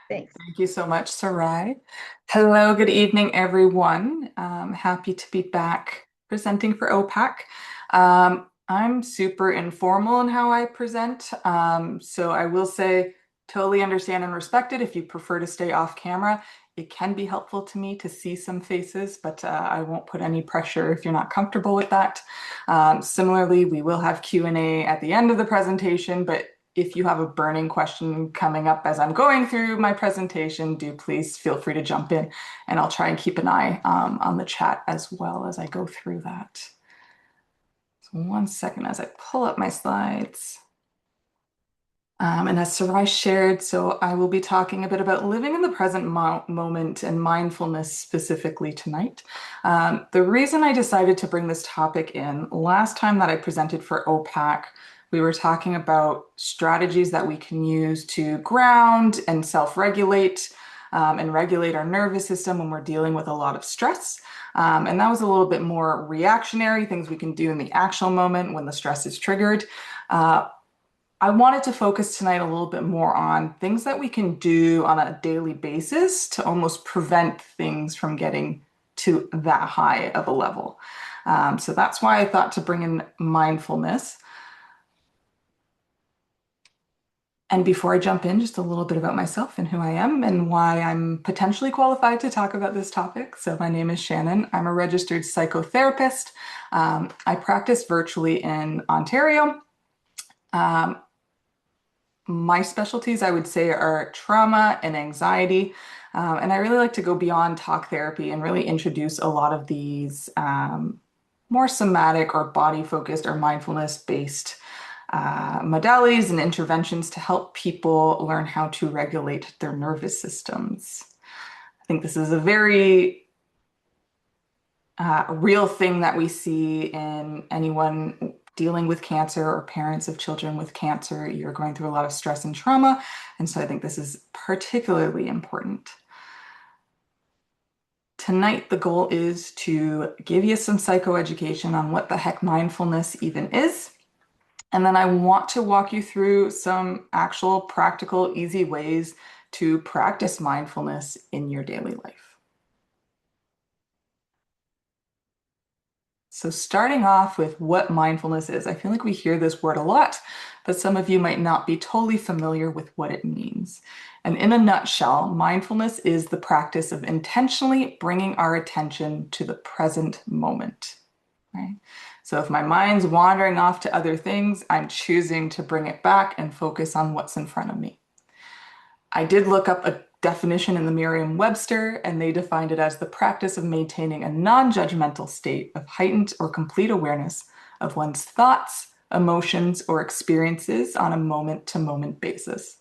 Thanks. Thank you so much, Sarai. Hello, good evening, everyone. Happy to be back presenting for OPAC. I'm super informal in how I present, so I will say totally understand and respect it if you prefer to stay off camera. It can be helpful to me to see some faces, but I won't put any pressure if you're not comfortable with that. Similarly, we will have Q&A at the end of the presentation, but if you have a burning question coming up as I'm going through my presentation, do please feel free to jump in and I'll try and keep an eye on the chat as well as I go through that. So one second as I pull up my slides. And as Sarai shared, so I will be talking a bit about living in the present moment and mindfulness specifically tonight. The reason I decided to bring this topic in, last time that I presented for OPAC, we were talking about strategies that we can use to ground and self-regulate and regulate our nervous system when we're dealing with a lot of stress. And that was a little bit more reactionary, things we can do in the actual moment when the stress is triggered. I wanted to focus tonight a little bit more on things that we can do on a daily basis to almost prevent things from getting to that high of a level. So that's why I thought to bring in mindfulness. And before I jump in, just a little bit about myself and who I am and why I'm potentially qualified to talk about this topic. So my name is Shanen. I'm a registered psychotherapist. I practice virtually in Ontario. My specialties, I would say, are trauma and anxiety. And I really like to go beyond talk therapy and really introduce a lot of these more somatic or body focused or mindfulness based modalities and interventions to help people learn how to regulate their nervous systems. I think this is a very real thing that we see in anyone dealing with cancer or parents of children with cancer. You're going through a lot of stress and trauma. And so I think this is particularly important. Tonight, the goal is to give you some psychoeducation on what the heck mindfulness even is. And then I want to walk you through some actual practical, easy ways to practice mindfulness in your daily life. So starting off with what mindfulness is, I feel like we hear this word a lot, but some of you might not be totally familiar with what it means. And in a nutshell, mindfulness is the practice of intentionally bringing our attention to the present moment, right? So if my mind's wandering off to other things, I'm choosing to bring it back and focus on what's in front of me. I did look up a definition in the Merriam-Webster, and they defined it as the practice of maintaining a non-judgmental state of heightened or complete awareness of one's thoughts, emotions, or experiences on a moment-to-moment basis.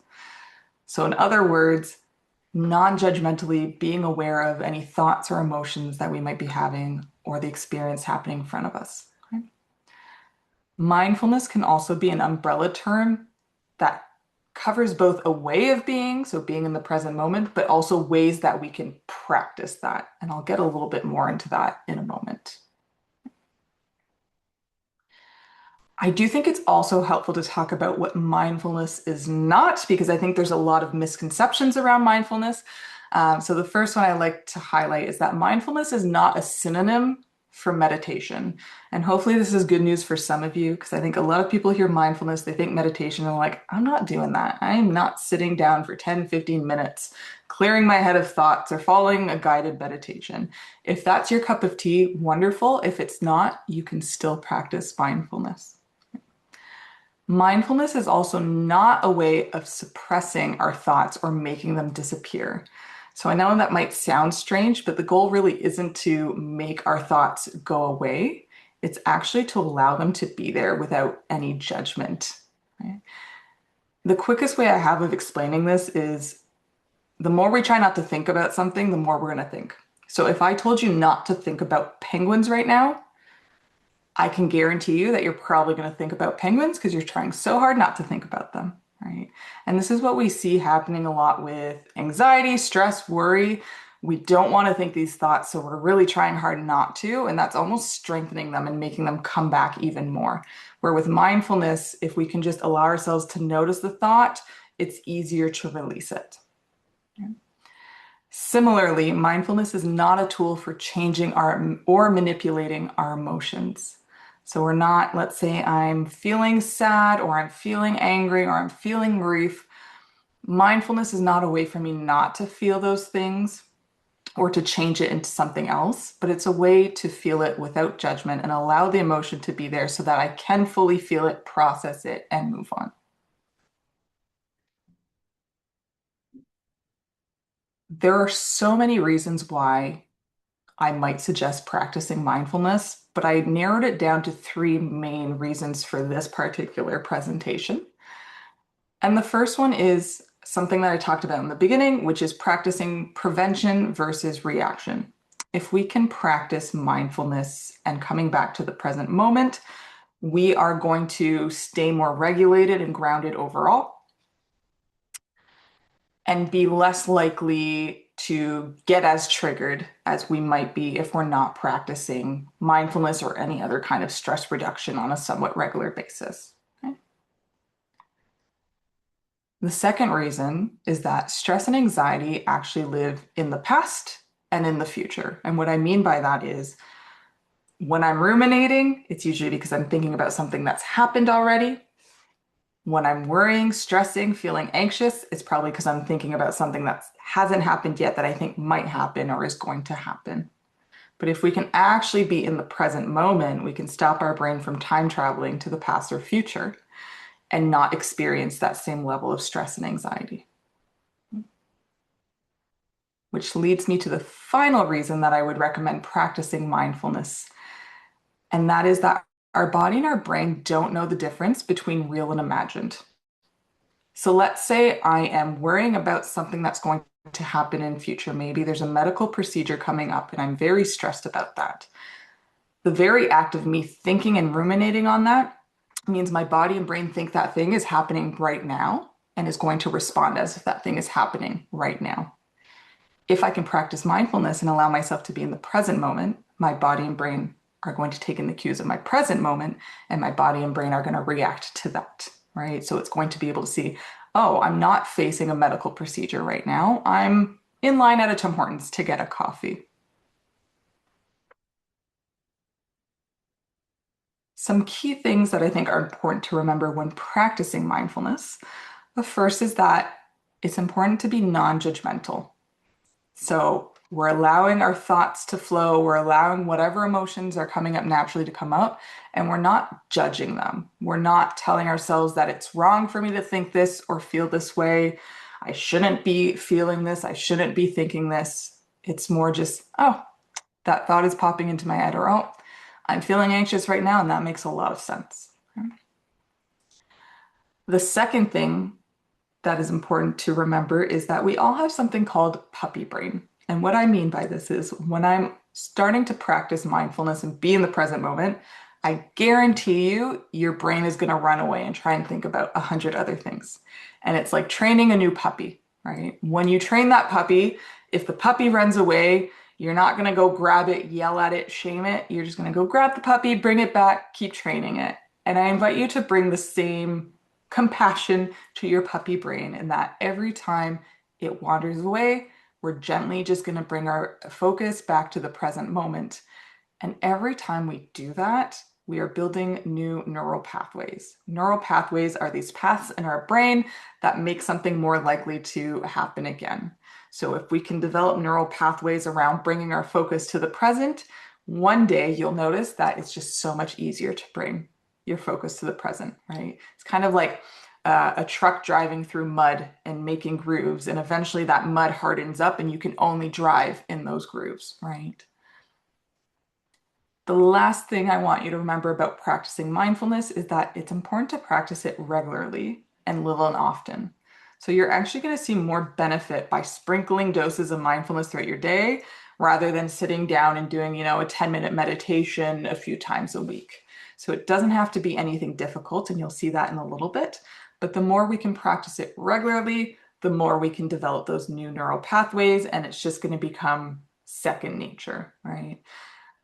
So in other words, non-judgmentally being aware of any thoughts or emotions that we might be having or the experience happening in front of us. Okay? Mindfulness can also be an umbrella term that covers both a way of being, so being in the present moment, but also ways that we can practice that. And I'll get a little bit more into that in a moment. I do think it's also helpful to talk about what mindfulness is not, because I think there's a lot of misconceptions around mindfulness. So the first one I like to highlight is that mindfulness is not a synonym for meditation. And hopefully this is good news for some of you, because I think a lot of people hear mindfulness, they think meditation, and like, I'm not doing that. I'm not sitting down for 10, 15 minutes, clearing my head of thoughts or following a guided meditation. If that's your cup of tea, wonderful. If it's not, you can still practice mindfulness. Mindfulness is also not a way of suppressing our thoughts or making them disappear. So I know that might sound strange, but the goal really isn't to make our thoughts go away. It's actually to allow them to be there without any judgment. Right? The quickest way I have of explaining this is the more we try not to think about something, the more we're going to think. So if I told you not to think about penguins right now, I can guarantee you that you're probably going to think about penguins because you're trying so hard not to think about them, right? And this is what we see happening a lot with anxiety, stress, worry. We don't want to think these thoughts, so we're really trying hard not to, and that's almost strengthening them and making them come back even more. Where with mindfulness, if we can just allow ourselves to notice the thought, it's easier to release it. Similarly, mindfulness is not a tool for changing our or manipulating our emotions. So we're not, let's say I'm feeling sad or I'm feeling angry or I'm feeling grief. Mindfulness is not a way for me not to feel those things or to change it into something else, but it's a way to feel it without judgment and allow the emotion to be there so that I can fully feel it, process it, and move on. There are so many reasons why I might suggest practicing mindfulness, but I narrowed it down to three main reasons for this particular presentation. And the first one is something that I talked about in the beginning, which is practicing prevention versus reaction. If we can practice mindfulness and coming back to the present moment, we are going to stay more regulated and grounded overall and be less likely to get as triggered as we might be if we're not practicing mindfulness or any other kind of stress reduction on a somewhat regular basis. Okay? The second reason is that stress and anxiety actually live in the past and in the future. And what I mean by that is when I'm ruminating, it's usually because I'm thinking about something that's happened already. When I'm worrying, stressing, feeling anxious, it's probably because I'm thinking about something that hasn't happened yet that I think might happen or is going to happen. But if we can actually be in the present moment, we can stop our brain from time traveling to the past or future and not experience that same level of stress and anxiety. Which leads me to the final reason that I would recommend practicing mindfulness. And that is that our body and our brain don't know the difference between real and imagined. So let's say I am worrying about something that's going to happen in future. Maybe there's a medical procedure coming up and I'm very stressed about that. The very act of me thinking and ruminating on that means my body and brain think that thing is happening right now and is going to respond as if that thing is happening right now. If I can practice mindfulness and allow myself to be in the present moment, my body and brain are going to take in the cues of my present moment, and my body and brain are going to react to that, right? So it's going to be able to see, oh, I'm not facing a medical procedure right now. I'm in line at a Tim Hortons to get a coffee. Some key things that I think are important to remember when practicing mindfulness. The first is that it's important to be non-judgmental. So we're allowing our thoughts to flow, we're allowing whatever emotions are coming up naturally to come up, and we're not judging them. We're not telling ourselves that it's wrong for me to think this or feel this way. I shouldn't be feeling this. I shouldn't be thinking this. It's more just, oh, that thought is popping into my head, or oh, I'm feeling anxious right now, and that makes a lot of sense. The second thing that is important to remember is that we all have something called puppy brain. And what I mean by this is when I'm starting to practice mindfulness and be in the present moment, I guarantee you your brain is going to run away and try and think about 100 other things. And it's like training a new puppy, right? When you train that puppy, if the puppy runs away, you're not going to go grab it, yell at it, shame it. You're just going to go grab the puppy, bring it back, keep training it. And I invite you to bring the same compassion to your puppy brain, and that every time it wanders away, we're gently just going to bring our focus back to the present moment. And every time we do that, we are building new neural pathways. Neural pathways are these paths in our brain that make something more likely to happen again. So if we can develop neural pathways around bringing our focus to the present, one day you'll notice that it's just so much easier to bring your focus to the present, right? It's kind of like a truck driving through mud and making grooves, and eventually that mud hardens up and you can only drive in those grooves, right? The last thing I want you to remember about practicing mindfulness is that it's important to practice it regularly and little and often. So you're actually going to see more benefit by sprinkling doses of mindfulness throughout your day rather than sitting down and doing, a 10-minute meditation a few times a week. So it doesn't have to be anything difficult, and you'll see that in a little bit. But the more we can practice it regularly, the more we can develop those new neural pathways, and it's just going to become second nature, right?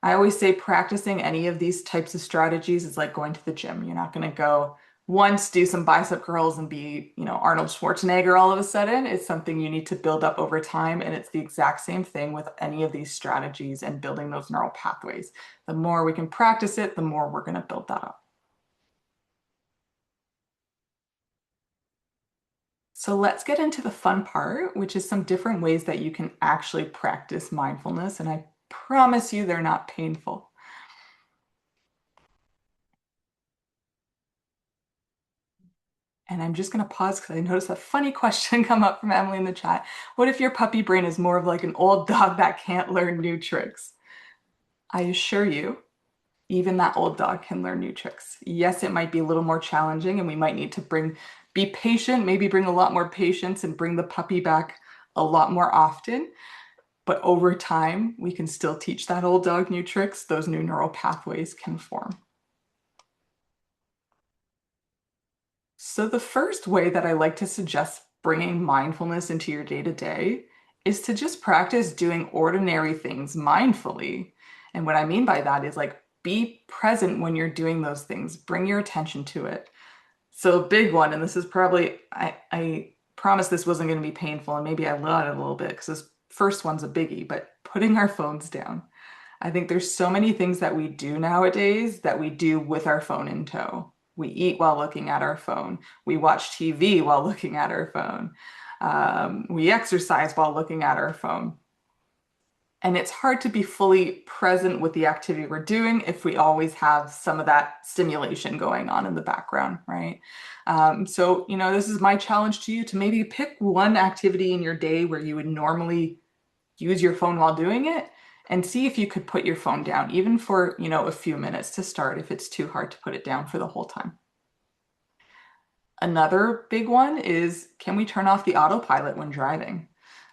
I always say practicing any of these types of strategies is like going to the gym. You're not going to go once do some bicep curls and be, Arnold Schwarzenegger all of a sudden. It's something you need to build up over time. And it's the exact same thing with any of these strategies and building those neural pathways. The more we can practice it, the more we're going to build that up. So let's get into the fun part, which is some different ways that you can actually practice mindfulness. And I promise you they're not painful. And I'm just going to pause because I noticed a funny question come up from Emily in the chat. What if your puppy brain is more of like an old dog that can't learn new tricks? I assure you, even that old dog can learn new tricks. Yes, it might be a little more challenging, and we might need to be patient, maybe bring a lot more patience and bring the puppy back a lot more often. But over time, we can still teach that old dog new tricks. Those new neural pathways can form. So, the first way that I like to suggest bringing mindfulness into your day to day is to just practice doing ordinary things mindfully. And what I mean by that is like be present when you're doing those things, bring your attention to it. So, a big one, and this is probably, I promise this wasn't going to be painful, and maybe I lied a little bit because this first one's a biggie, but putting our phones down. I think there's so many things that we do nowadays that we do with our phone in tow. We eat while looking at our phone. We watch TV while looking at our phone. We exercise while looking at our phone. And it's hard to be fully present with the activity we're doing if we always have some of that stimulation going on in the background, right? So, this is my challenge to you to maybe pick one activity in your day where you would normally use your phone while doing it and see if you could put your phone down, even for, a few minutes to start if it's too hard to put it down for the whole time. Another big one is, can we turn off the autopilot when driving?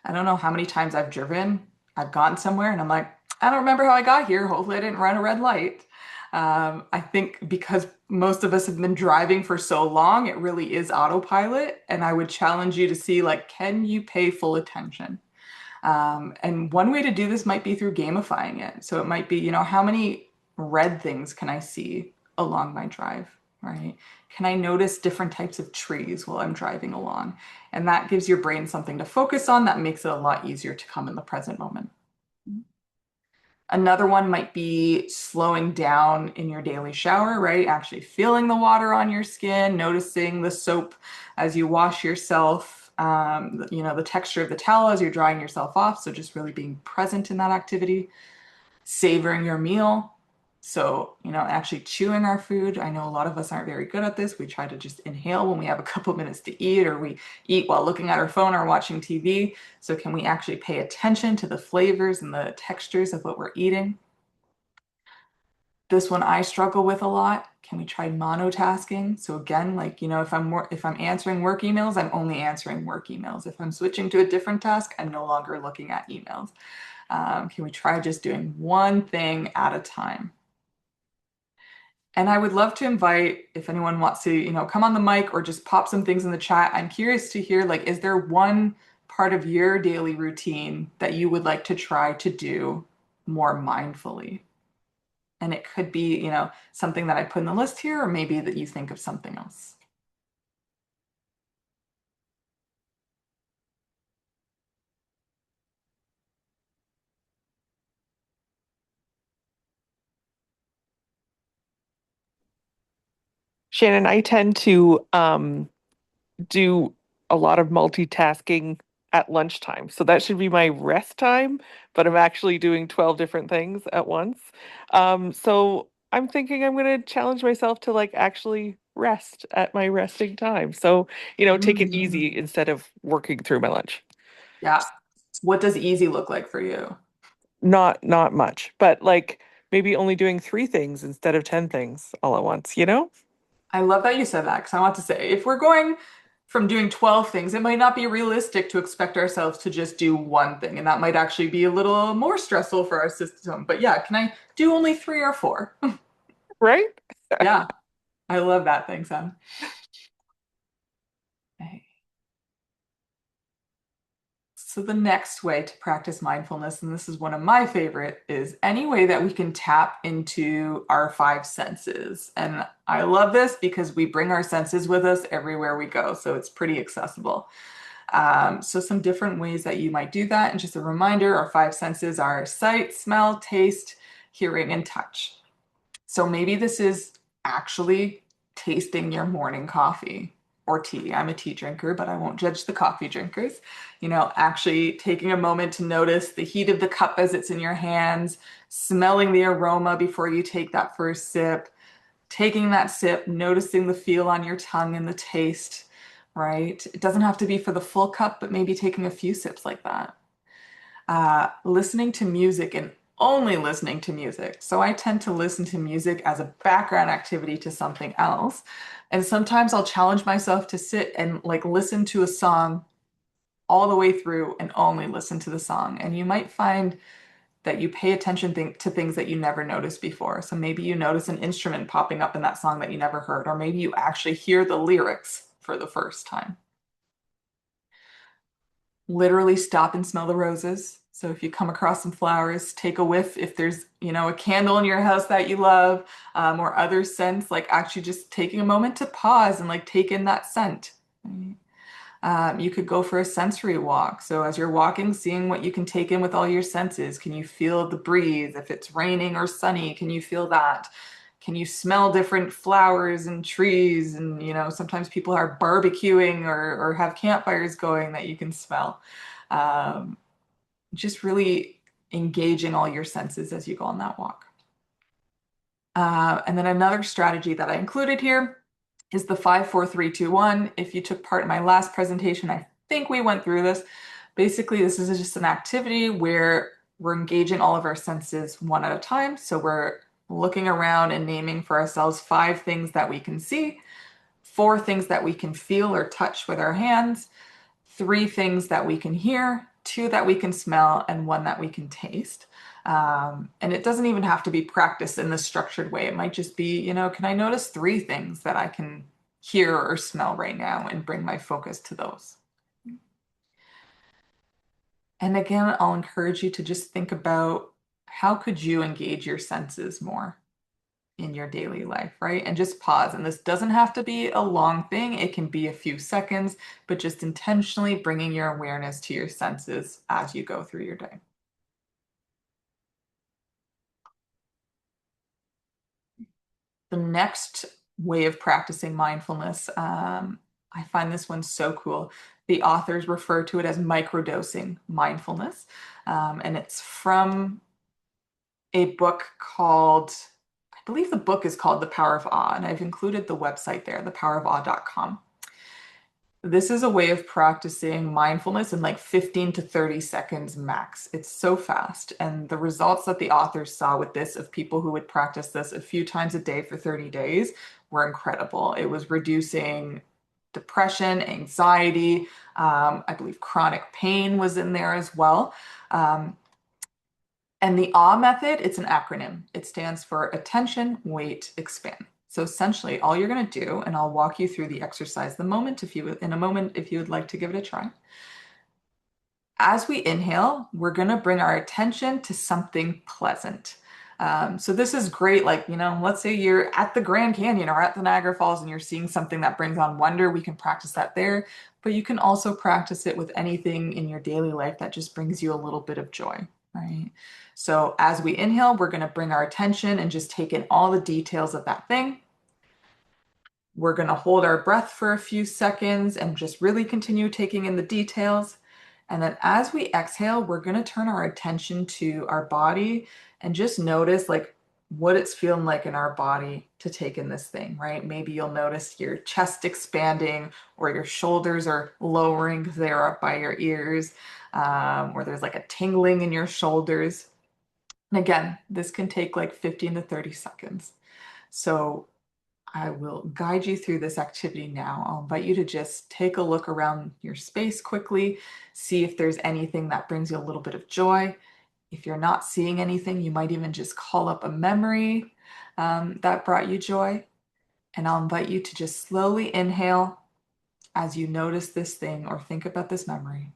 I don't know how many times I've driven, I've gotten somewhere and I'm like, I don't remember how I got here. Hopefully I didn't run a red light. I think because most of us have been driving for so long, it really is autopilot. And I would challenge you to see, like, can you pay full attention? And one way to do this might be through gamifying it. So it might be, how many red things can I see along my drive, right? Can I notice different types of trees while I'm driving along? And that gives your brain something to focus on that makes it a lot easier to come in the present moment. Another one might be slowing down in your daily shower, right? Actually feeling the water on your skin, noticing the soap as you wash yourself, the texture of the towel as you're drying yourself off. So just really being present in that activity, savoring your meal. So, actually chewing our food. I know a lot of us aren't very good at this. We try to just inhale when we have a couple minutes to eat, or we eat while looking at our phone or watching TV. So, can we actually pay attention to the flavors and the textures of what we're eating? This one I struggle with a lot. Can we try monotasking? So again, like, if I'm answering work emails, I'm only answering work emails. If I'm switching to a different task, I'm no longer looking at emails. Can we try just doing one thing at a time? And I would love to invite, if anyone wants to, come on the mic or just pop some things in the chat. I'm curious to hear, like, is there one part of your daily routine that you would like to try to do more mindfully? And it could be, something that I put in the list here, or maybe that you think of something else. Shannon, I tend to do a lot of multitasking at lunchtime. So that should be my rest time, but I'm actually doing 12 different things at once. So I'm thinking I'm going to challenge myself to like actually rest at my resting time. So, take it Mm. easy instead of working through my lunch. Yeah. What does easy look like for you? Not much, but like maybe only doing 3 things instead of 10 things all at once? I love that you said that because I want to say if we're going from doing 12 things, it might not be realistic to expect ourselves to just do one thing. And that might actually be a little more stressful for our system. But yeah, can I do only 3 or 4? Right? Yeah, I love that thing, Sam. So the next way to practice mindfulness, and this is one of my favorite, is any way that we can tap into our five senses. And I love this because we bring our senses with us everywhere we go, so it's pretty accessible. So some different ways that you might do that, and just a reminder, our five senses are sight, smell, taste, hearing, and touch. So maybe this is actually tasting your morning coffee or tea. I'm a tea drinker, but I won't judge the coffee drinkers. Actually taking a moment to notice the heat of the cup as it's in your hands, smelling the aroma before you take that first sip, taking that sip, noticing the feel on your tongue and the taste, right? It doesn't have to be for the full cup, but maybe taking a few sips like that. Listening to music and only listening to music. So I tend to listen to music as a background activity to something else. And sometimes I'll challenge myself to sit and like listen to a song all the way through and only listen to the song. And you might find that you pay attention to things that you never noticed before. So maybe you notice an instrument popping up in that song that you never heard, or maybe you actually hear the lyrics for the first time. Literally stop and smell the roses. So if you come across some flowers, take a whiff. If there's, a candle in your house that you love, or other scents, like actually just taking a moment to pause and like take in that scent. Right? You could go for a sensory walk. So as you're walking, seeing what you can take in with all your senses. Can you feel the breeze? If it's raining or sunny, can you feel that? Can you smell different flowers and trees? And, sometimes people are barbecuing or have campfires going that you can smell. Um, just really engaging all your senses as you go on that walk. And then another strategy that I included here is the 5, 4, 3, 2, 1. If you took part in my last presentation, I think we went through this. Basically, this is just an activity where we're engaging all of our senses one at a time. So we're looking around and naming for ourselves 5 things that we can see, 4 things that we can feel or touch with our hands, 3 things that we can hear, 2 that we can smell, and 1 that we can taste. And it doesn't even have to be practiced in this structured way. It might just be, can I notice 3 things that I can hear or smell right now and bring my focus to those? And again, I'll encourage you to just think about how could you engage your senses more in your daily life, right? And just pause. And this doesn't have to be a long thing. It can be a few seconds, but just intentionally bringing your awareness to your senses as you go through your day. The next way of practicing mindfulness, I find this one so cool. The authors refer to it as microdosing mindfulness. And it's from a book called, I believe the book is called The Power of Awe, and I've included the website there, thepowerofawe.com. This is a way of practicing mindfulness in like 15 to 30 seconds max. It's so fast. And the results that the authors saw with this of people who would practice this a few times a day for 30 days were incredible. It was reducing depression, anxiety, I believe chronic pain was in there as well. And the AWE method, it's an acronym. It stands for attention, wait, expand. So essentially, all you're going to do, and I'll walk you through the exercise in a moment if you would like to give it a try. As we inhale, we're going to bring our attention to something pleasant. So this is great. Like, let's say you're at the Grand Canyon or at the Niagara Falls and you're seeing something that brings on wonder. We can practice that there, but you can also practice it with anything in your daily life that just brings you a little bit of joy, right? So as we inhale, we're going to bring our attention and just take in all the details of that thing. We're going to hold our breath for a few seconds and just really continue taking in the details. And then as we exhale, we're going to turn our attention to our body and just notice like what it's feeling like in our body to take in this thing, right? Maybe you'll notice your chest expanding or your shoulders are lowering because they're up by your ears, or there's like a tingling in your shoulders. And again, this can take like 15 to 30 seconds. So I will guide you through this activity now. I'll invite you to just take a look around your space quickly, see if there's anything that brings you a little bit of joy. If you're not seeing anything, you might even just call up a memory that brought you joy. And I'll invite you to just slowly inhale as you notice this thing or think about this memory.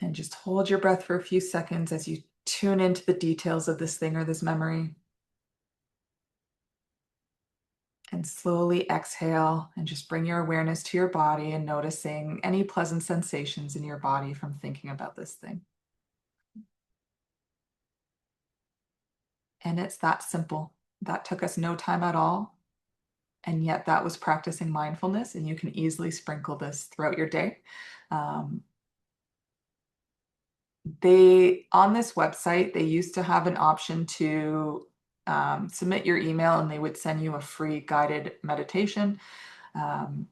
And just hold your breath for a few seconds as you tune into the details of this thing or this memory. And slowly exhale and just bring your awareness to your body and noticing any pleasant sensations in your body from thinking about this thing. And it's that simple. That took us no time at all. And yet that was practicing mindfulness, and you can easily sprinkle this throughout your day. Um, on this website, they used to have an option to submit your email and they would send you a free guided meditation. Um,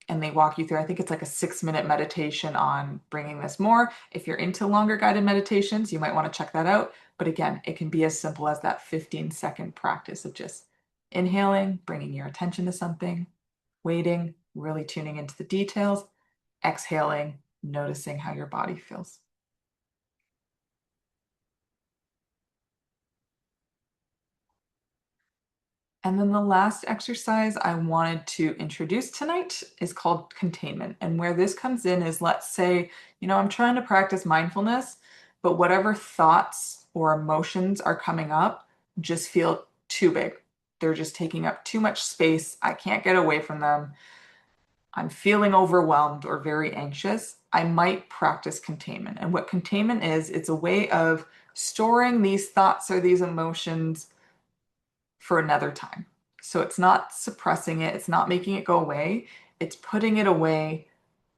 and they walk you through, I think it's like a 6-minute meditation on bringing this more. If you're into longer guided meditations, you might want to check that out. But again, it can be as simple as that 15-second practice of just inhaling, bringing your attention to something, waiting, really tuning into the details, exhaling, noticing how your body feels. And then the last exercise I wanted to introduce tonight is called containment. And where this comes in is, let's say, I'm trying to practice mindfulness, but whatever thoughts or emotions are coming up just feel too big. They're just taking up too much space. I can't get away from them. I'm feeling overwhelmed or very anxious. I might practice containment. And what containment is, it's a way of storing these thoughts or these emotions for another time. So it's not suppressing it, it's not making it go away, it's putting it away,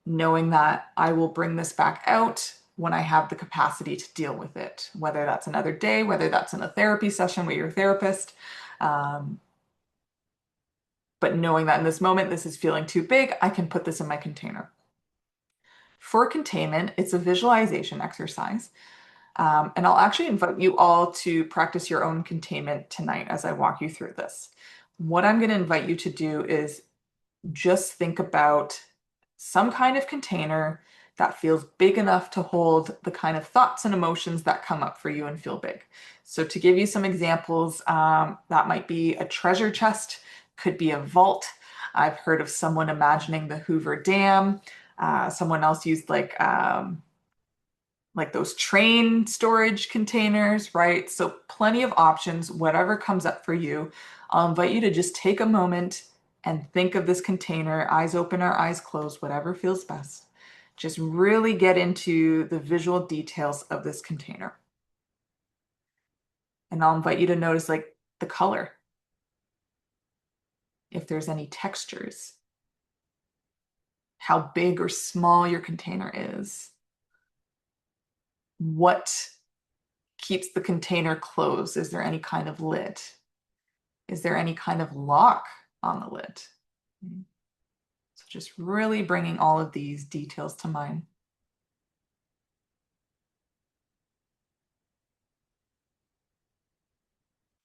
knowing that I will bring this back out when I have the capacity to deal with it, whether that's another day, whether that's in a therapy session with your therapist. Um, but knowing that in this moment, this is feeling too big, I can put this in my container. For containment, it's a visualization exercise. And I'll actually invite you all to practice your own containment tonight as I walk you through this. What I'm going to invite you to do is just think about some kind of container that feels big enough to hold the kind of thoughts and emotions that come up for you and feel big. So, to give you some examples, that might be a treasure chest, could be a vault. I've heard of someone imagining the Hoover Dam. Someone else used like those train storage containers, right? So plenty of options, whatever comes up for you. I'll invite you to just take a moment and think of this container, eyes open or eyes closed, whatever feels best. Just really get into the visual details of this container. And I'll invite you to notice like the color, if there's any textures, how big or small your container is, what keeps the container closed. Is there any kind of lid? Is there any kind of lock on the lid? So just really bringing all of these details to mind.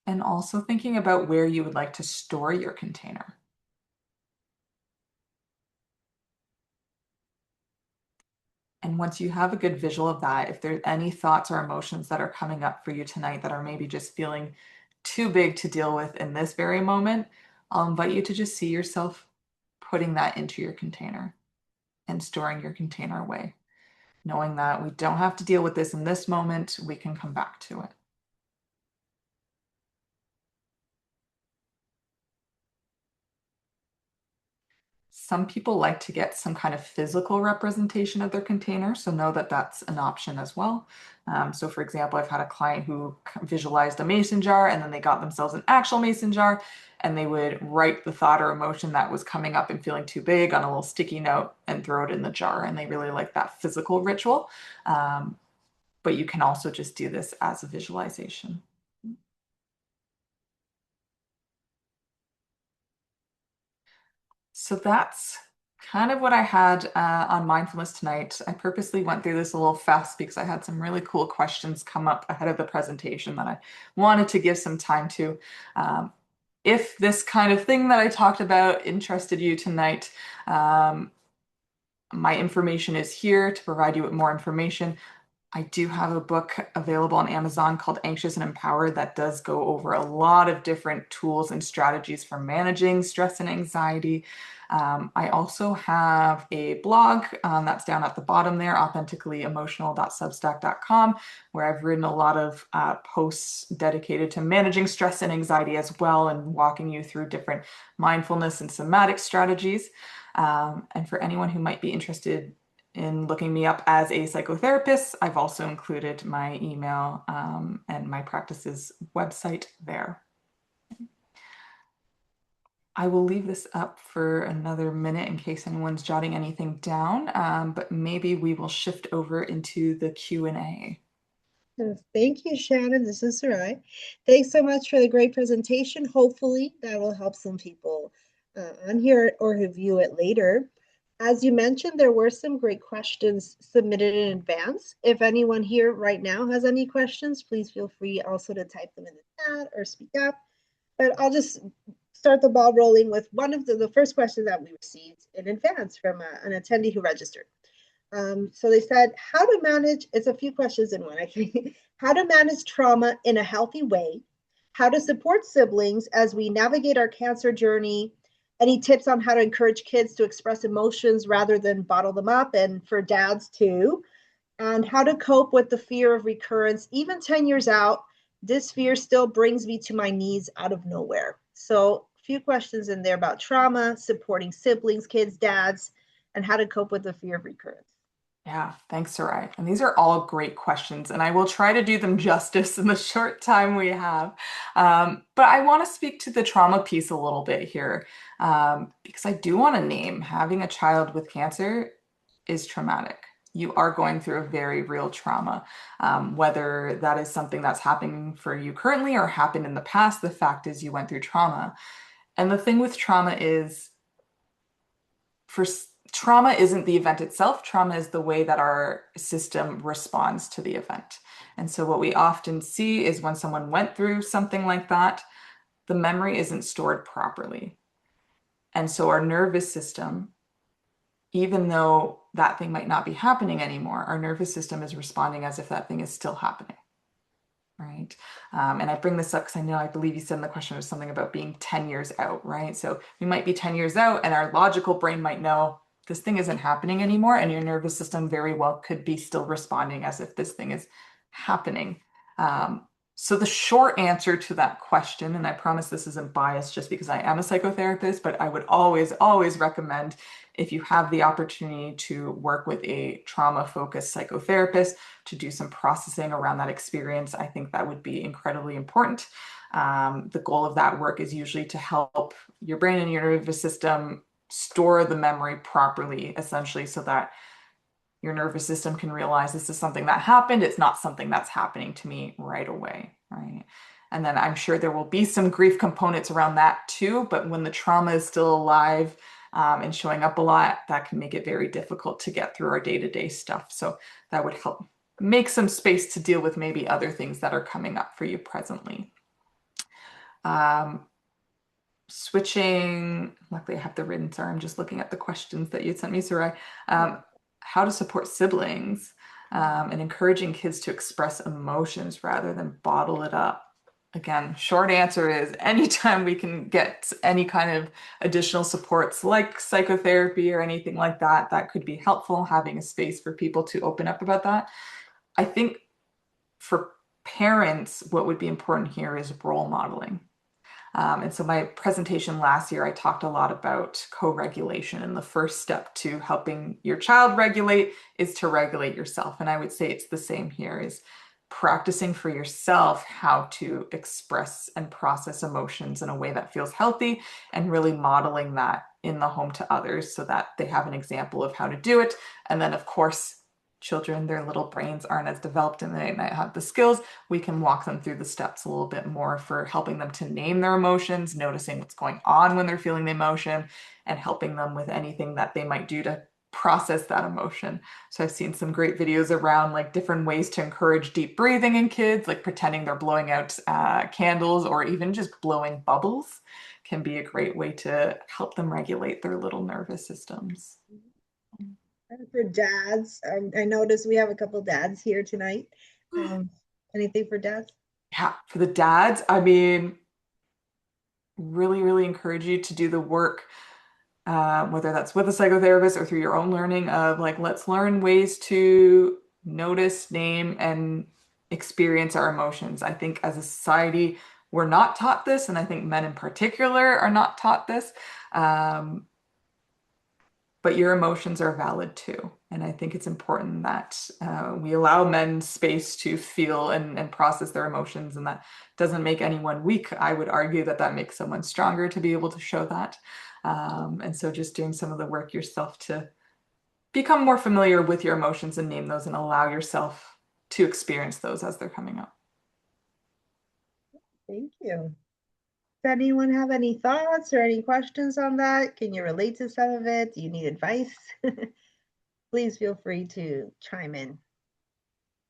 And also thinking about where you would like to store your container. And once you have a good visual of that, if there's any thoughts or emotions that are coming up for you tonight that are maybe just feeling too big to deal with in this very moment, I'll invite you to just see yourself putting that into your container and storing your container away, knowing that we don't have to deal with this in this moment, we can come back to it. Some people like to get some kind of physical representation of their container, so know that that's an option as well. So for example, I've had a client who visualized a mason jar and then they got themselves an actual mason jar and they would write the thought or emotion that was coming up and feeling too big on a little sticky note and throw it in the jar. And they really like that physical ritual. But you can also just do this as a visualization. So that's kind of what I had on mindfulness tonight. I purposely went through this a little fast because I had some really cool questions come up ahead of the presentation that I wanted to give some time to. Um, if this kind of thing that I talked about interested you tonight, my information is here to provide you with more information. I do have a book available on Amazon called Anxious and Empowered that does go over a lot of different tools and strategies for managing stress and anxiety. I also have a blog that's down at the bottom there, authenticallyemotional.substack.com, where I've written a lot of posts dedicated to managing stress and anxiety as well and walking you through different mindfulness and somatic strategies. And for anyone who might be interested in looking me up as a psychotherapist, I've also included my email and my practice's website there. I will leave this up for another minute in case anyone's jotting anything down, but maybe we will shift over into the Q&A. Thank you, Shannon. This is Sarai. Thanks so much for the great presentation. Hopefully, that will help some people on here or who view it later. As you mentioned, there were some great questions submitted in advance. If anyone here right now has any questions, please feel free also to type them in the chat or speak up. But I'll just start the ball rolling with one of the first questions that we received in advance from an attendee who registered. So they said, how to manage, it's a few questions in one, actually. How to manage trauma in a healthy way, how to support siblings as we navigate our cancer journey, any tips on how to encourage kids to express emotions rather than bottle them up, and for dads too, and how to cope with the fear of recurrence. Even 10 years out, this fear still brings me to my knees out of nowhere. So a few questions in there about trauma, supporting siblings, kids, dads, and how to cope with the fear of recurrence. Yeah, thanks, Sarai. And these are all great questions, and I will try to do them justice in the short time we have. But I want to speak to the trauma piece a little bit here, because I do want to name having a child with cancer is traumatic. You are going through a very real trauma, whether that is something that's happening for you currently or happened in the past. The fact is, you went through trauma. And the thing with trauma is, for trauma isn't the event itself. Trauma is the way that our system responds to the event. And so what we often see is when someone went through something like that, the memory isn't stored properly. And so our nervous system, even though that thing might not be happening anymore, our nervous system is responding as if that thing is still happening. Right. And I bring this up because I believe you said in the question was something about being 10 years out, right? So we might be 10 years out and our logical brain might know this thing isn't happening anymore. And your nervous system very well could be still responding as if this thing is happening. So the short answer to that question, and I promise this isn't biased just because I am a psychotherapist, but I would always, always recommend, if you have the opportunity to work with a trauma-focused psychotherapist to do some processing around that experience, I think that would be incredibly important. The goal of that work is usually to help your brain and your nervous system store the memory properly, essentially, so that your nervous system can realize this is something that happened. It's not something that's happening to me right away, right? And then I'm sure there will be some grief components around that too, but when the trauma is still alive and showing up a lot, that can make it very difficult to get through our day-to-day stuff. So that would help make some space to deal with maybe other things that are coming up for you presently. Switching, luckily I have the written, sorry, I'm just looking at the questions that you sent me, Sarai. How to support siblings and encouraging kids to express emotions rather than bottle it up. Again, short answer is anytime we can get any kind of additional supports like psychotherapy or anything like that, that could be helpful, having a space for people to open up about that. I think for parents, what would be important here is role modeling. And so my presentation last year, I talked a lot about co-regulation, and the first step to helping your child regulate is to regulate yourself. And I would say it's the same here, is practicing for yourself how to express and process emotions in a way that feels healthy, and really modeling that in the home to others so that they have an example of how to do it. And then, of course, children, their little brains aren't as developed and they might have the skills. We can walk them through the steps a little bit more for helping them to name their emotions, noticing what's going on when they're feeling the emotion, and helping them with anything that they might do to process that emotion. So I've seen some great videos around like different ways to encourage deep breathing in kids, like pretending they're blowing out candles, or even just blowing bubbles can be a great way to help them regulate their little nervous systems. For dads, I noticed we have a couple dads here tonight. Um, Anything for dads? Yeah, for the dads, I mean, really, really encourage you to do the work, whether that's with a psychotherapist or through your own learning of like, let's learn ways to notice, name, and experience our emotions. I think as a society, we're not taught this, and I think men in particular are not taught this. Um, but your emotions are valid too. And I think it's important that we allow men space to feel and process their emotions, and that doesn't make anyone weak. I would argue that that makes someone stronger to be able to show that. And so just doing some of the work yourself to become more familiar with your emotions and name those and allow yourself to experience those as they're coming up. Thank you. Does anyone have any thoughts or any questions on that? Can you relate to some of it? Do you need advice? Please feel free to chime in.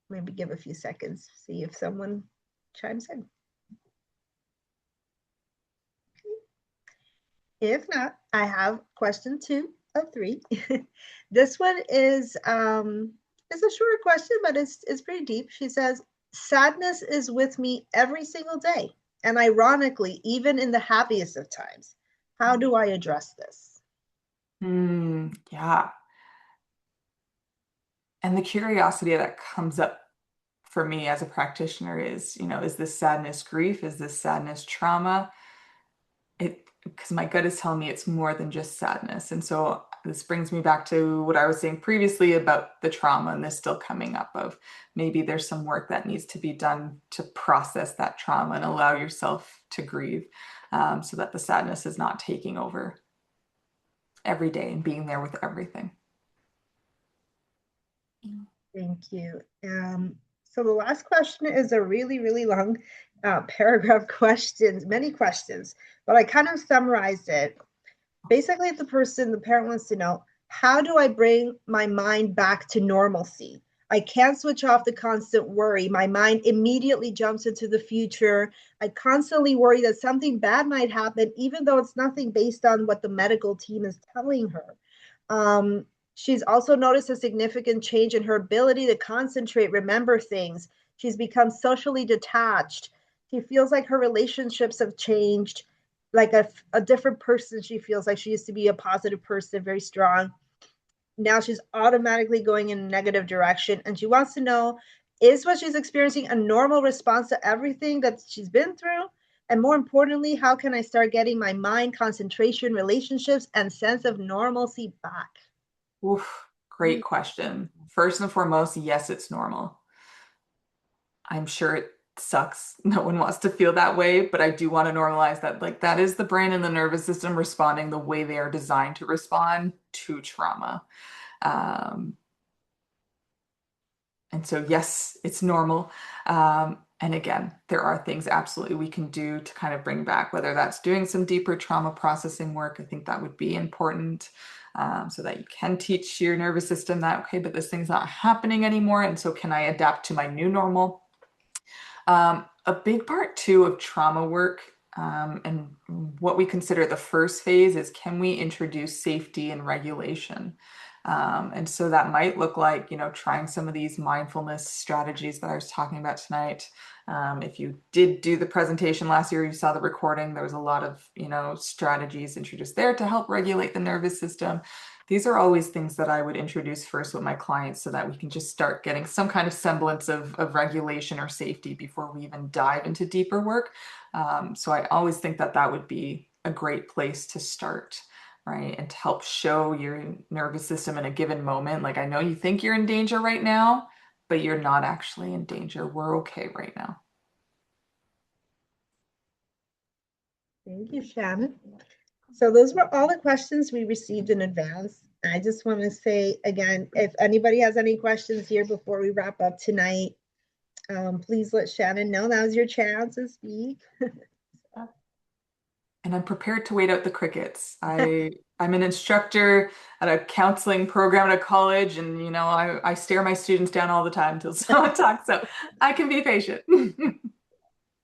Maybe give a few seconds, see if someone chimes in. If not, I have question 2 of 3. This one is it's a short question, but it's pretty deep. She says, sadness is with me every single day, and ironically, even in the happiest of times. How do I address this? Yeah. And the curiosity that comes up for me as a practitioner is, is this sadness grief? Is this sadness trauma? Because my gut is telling me it's more than just sadness. And so this brings me back to what I was saying previously about the trauma and this still coming up of maybe there's some work that needs to be done to process that trauma and allow yourself to grieve, so that the sadness is not taking over every day and being there with everything. Thank you. So the last question is a really, really long paragraph questions, many questions, but I kind of summarized it. Basically, the parent wants to know, how do I bring my mind back to normalcy? I can't switch off the constant worry. My mind immediately jumps into the future. I constantly worry that something bad might happen, even though it's nothing based on what the medical team is telling her. Um, she's also noticed a significant change in her ability to concentrate, remember things. She's become socially detached. She feels like her relationships have changed, like a different person. She feels like she used to be a positive person, very strong. Now she's automatically going in a negative direction. And she wants to know, is what she's experiencing a normal response to everything that she's been through? And more importantly, how can I start getting my mind, concentration, relationships, and sense of normalcy back? Oof, great question. First and foremost, yes, it's normal. I'm sure it sucks. No one wants to feel that way, but I do want to normalize that. Like, that is the brain and the nervous system responding the way they are designed to respond to trauma. Um, and so, yes, it's normal. And again, there are things absolutely we can do to kind of bring back, whether that's doing some deeper trauma processing work. I think that would be important, so that you can teach your nervous system that, okay, but this thing's not happening anymore. And so, can I adapt to my new normal? A big part too of trauma work, and what we consider the first phase is, can we introduce safety and regulation? And so that might look like, trying some of these mindfulness strategies that I was talking about tonight. If you did do the presentation last year, you saw the recording, there was a lot of, strategies introduced there to help regulate the nervous system. These are always things that I would introduce first with my clients so that we can just start getting some kind of semblance of regulation or safety before we even dive into deeper work. So I always think that that would be a great place to start, right? And to help show your nervous system in a given moment. Like, I know you think you're in danger right now, but you're not actually in danger. We're okay right now. Thank you, Shannon. So those were all the questions we received in advance. I just want to say again, if anybody has any questions here before we wrap up tonight, please let Shannon know. Now's your chance to speak. And I'm prepared to wait out the crickets. I'm an instructor at a counseling program at a college, and I stare my students down all the time until someone talks, so I can be patient.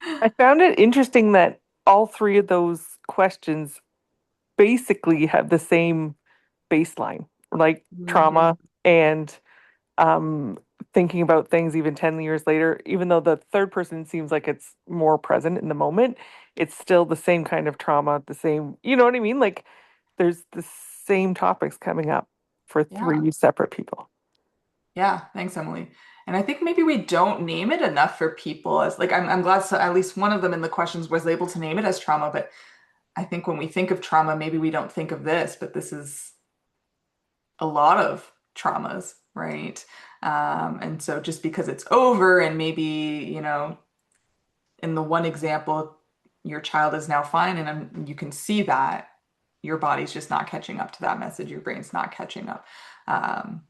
I found it interesting that all three of those questions basically have the same baseline, like Mhm. trauma, and um, thinking about things even 10 years later, even though the third person seems like it's more present in the moment, it's still the same kind of trauma, the same, you know what I mean? Like there's the same topics coming up for Yeah. three separate people. Yeah. Thanks, Emily. And I think maybe we don't name it enough for people as like I'm glad so at least one of them in the questions was able to name it as trauma, but I think when we think of trauma, maybe we don't think of this, but this is a lot of traumas, right? And so just because it's over and maybe, in the one example, your child is now fine and you can see that your body's just not catching up to that message, your brain's not catching up. Um,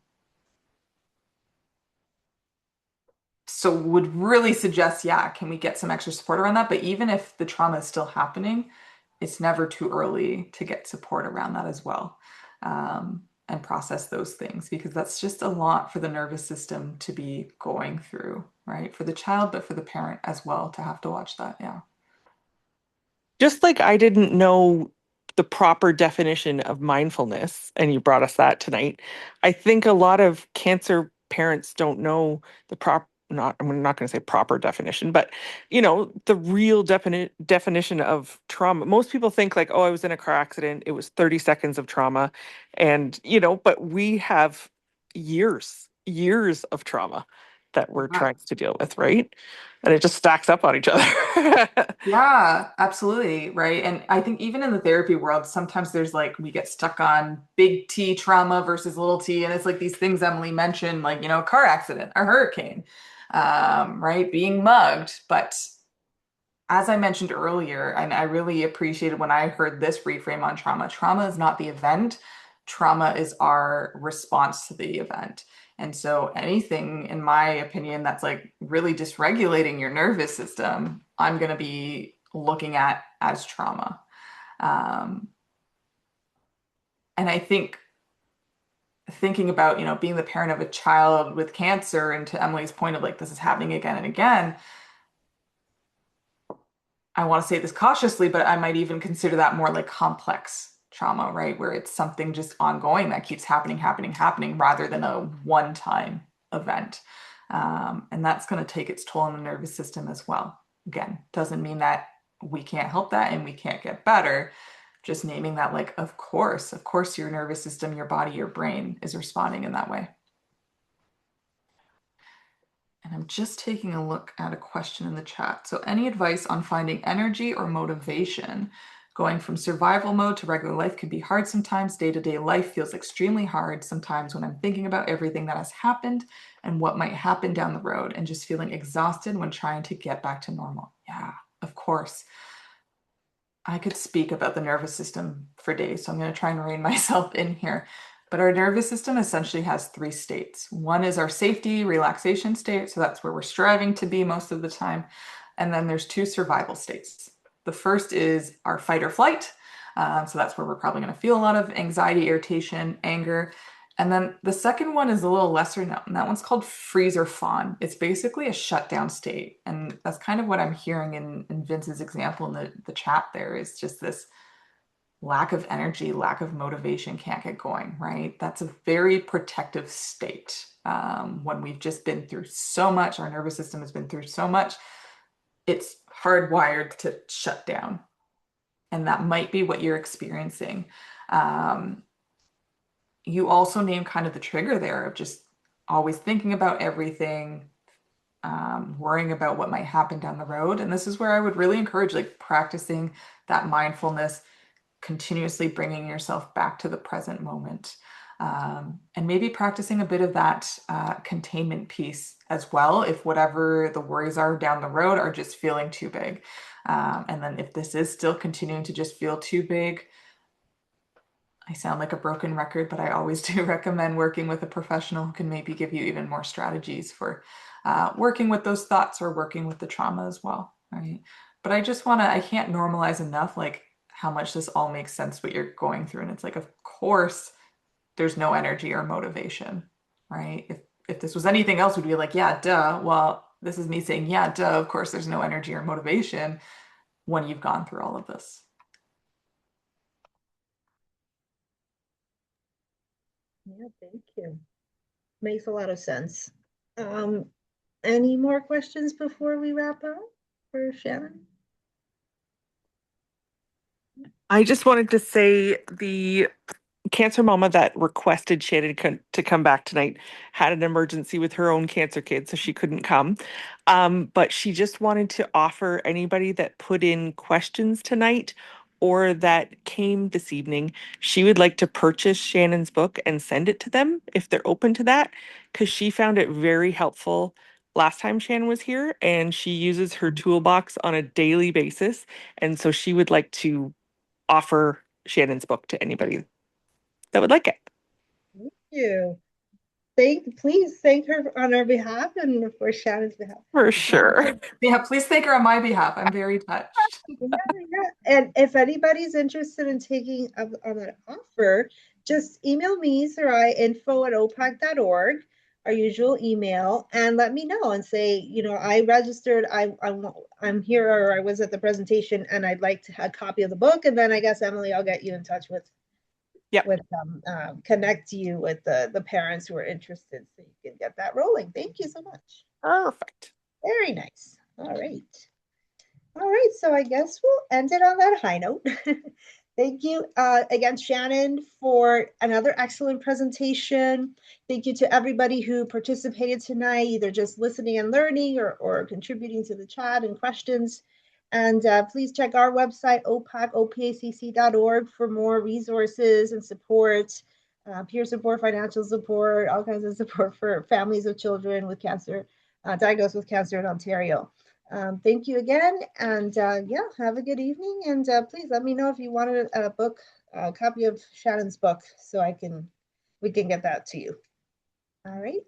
so would really suggest, yeah, can we get some extra support around that? But even if the trauma is still happening, it's never too early to get support around that as well. And process those things because that's just a lot for the nervous system to be going through, right? For the child, but for the parent as well to have to watch that. Yeah. Just like I didn't know the proper definition of mindfulness, and you brought us that tonight, I think a lot of cancer parents don't know the I'm not going to say proper definition, but the real definition of trauma. Most people think like, oh, I was in a car accident, it was 30 seconds of trauma, and but we have years of trauma that we're Yeah. trying to deal with, right? And it just stacks up on each other. Yeah, absolutely. Right. And I think even in the therapy world, sometimes there's like we get stuck on big T trauma versus little t. And it's like these things Emily mentioned, like, a car accident, a hurricane, right? Being mugged. But as I mentioned earlier, and I really appreciated when I heard this reframe on trauma, trauma is not the event, trauma is our response to the event. And so anything, in my opinion, that's like really dysregulating your nervous system, I'm going to be looking at as trauma. Um, and I think thinking about, being the parent of a child with cancer, and to Emily's point of like, this is happening again and again, I want to say this cautiously, but I might even consider that more like complex trauma, right? Where it's something just ongoing that keeps happening rather than a one-time event. And that's going to take its toll on the nervous system as well. Again, doesn't mean that we can't help that and we can't get better. Just naming that, like, of course, your nervous system, your body, your brain is responding in that way. And I'm just taking a look at a question in the chat. So, any advice on finding energy or motivation? Going from survival mode to regular life can be hard sometimes. Day-to-day life feels extremely hard sometimes when I'm thinking about everything that has happened and what might happen down the road, and just feeling exhausted when trying to get back to normal. Yeah, of course. I could speak about the nervous system for days, so I'm going to try and rein myself in here. But our nervous system essentially has three states. One is our safety, relaxation state, so that's where we're striving to be most of the time. And then there's two survival states. The first is our fight or flight. So that's where we're probably going to feel a lot of anxiety, irritation, anger. And then the second one is a little lesser known. That one's called freeze or fawn. It's basically a shutdown state. And that's kind of what I'm hearing in Vince's example in the chat there is just this lack of energy, lack of motivation, can't get going, right? That's a very protective state. When we've just been through so much, our nervous system has been through so much, it's hardwired to shut down. And that might be what you're experiencing. Um, you also name kind of the trigger there of just always thinking about everything, worrying about what might happen down the road. And this is where I would really encourage like practicing that mindfulness, continuously bringing yourself back to the present moment. And maybe practicing a bit of that containment piece as well, if whatever the worries are down the road are just feeling too big. And then if this is still continuing to just feel too big, I sound like a broken record, but I always do recommend working with a professional who can maybe give you even more strategies for working with those thoughts or working with the trauma as well, right? But I can't normalize enough like how much this all makes sense what you're going through. And it's like, of course, there's no energy or motivation, right? If this was anything else, we'd be like, yeah, duh. Well, this is me saying, yeah, duh, of course, there's no energy or motivation when you've gone through all of this. Yeah, thank you. Makes a lot of sense. Um, any more questions before we wrap up for Shanen? I just wanted to say the cancer mama that requested Shannon to come back tonight had an emergency with her own cancer kid, so she couldn't come. But she just wanted to offer anybody that put in questions tonight or that came this evening, she would like to purchase Shannon's book and send it to them if they're open to that, because she found it very helpful last time Shannon was here, and she uses her toolbox on a daily basis. And so she would like to offer Shannon's book to anybody that would like it. Thank you. Please thank her on our behalf and for Shannon's behalf. For sure. Yeah, please thank her on my behalf. I'm very touched. Yeah, yeah. And if anybody's interested in taking up on that offer, just email me, Sarai, info@opac.org, our usual email, and let me know and say, I registered, I'm here or I was at the presentation and I'd like to have a copy of the book. And then I guess, Emily, I'll get you in touch Yep. with connect you with the parents who are interested so you can get that rolling. Thank you so much. Perfect. Very nice. All right. All right, so I guess we'll end it on that high note. Thank you again, Shanen, for another excellent presentation. Thank you to everybody who participated tonight, either just listening and learning or contributing to the chat and questions. And please check our website, opacc.org, for more resources and support, peer support, financial support, all kinds of support for families of children with cancer, diagnosed with cancer in Ontario. Thank you again, and yeah, have a good evening. And please let me know if you wanted a copy of Shannon's book, so we can get that to you. All right.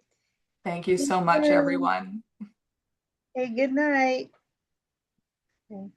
Thank you Thank so much, you. everyone. Hey, good night. Okay.